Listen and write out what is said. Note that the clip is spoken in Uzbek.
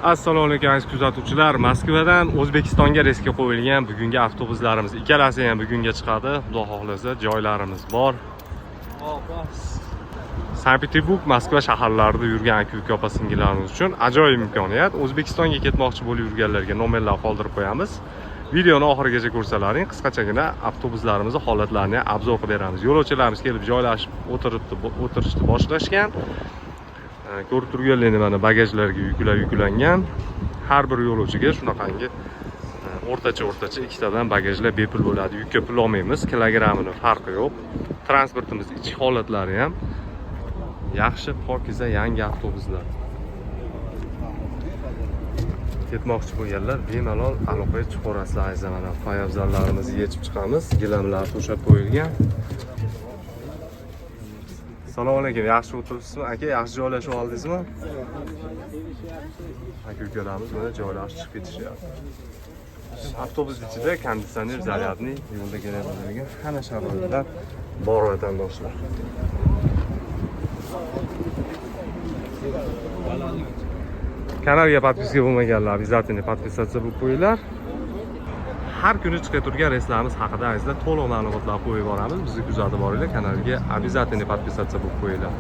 Assalomu alaykum aziz kuzatuvchilar. Moskvadan O'zbekistonga reysga qo'yilgan bugungi avtobuslarimiz ikkalasi ham bugunga chiqadi. Xudo xohlasa joylarimiz bor. Sankt-Peterburg, Moskva shaharlarida yurgan aka-uka opa-singillarimiz uchun ajoyib imkoniyat. O'zbekistonga ketmoqchi bo'lib yurganlarga nomerlar qoldirib qo'yamiz. Videoni oxirigacha ko'rsalaring, qisqachagina avtobuslarimizni holatlarini obzor qilib beramiz. Yo'lovchilarimiz kelib joylashib o'tirishni boshlashgan. Ko'rib turganlaringiz mana bagajlarga yuklangan. Har bir yo'lovchiga shunaqangi o'rtacha ikkitadan bagajlar bepul bo'ladi. Yukka pul olmaymiz, kilogrammini farqi yo'q. Transportimiz ichki holatlari ham yaxshi, pokiza yangi avtobuslar. Ketmoqchi bo'lganlar bemalol aloqaga chiqib ko'rasizlar. Ayza mana poyabzallarimizni yechib chiqamiz. Gilamlar to'shab qo'yilgan. Assalomu alaykum, yaxshi o'tiribsizmi? Aka, yaxshi joylashib oldingizmi? Aka-ukalarimiz mana joylashib chiqib ketishyapti. Avtobus ichida konditsioner, zaryadni, yo'lda keladigan hamma sharoitlar bor vatandoshlar. Kanalga podpiska bo'lmaganlar обязательно podpisatsiya bo'lib qo'yinglar. Har kuni chiqib turgan reyslarimiz haqida azizlar to'liq ma'lumotlar qo'yib boramiz. Bizni kuzatib boringlar, kanalga обязательно podpisatsiya bo'lib qo'yinglar.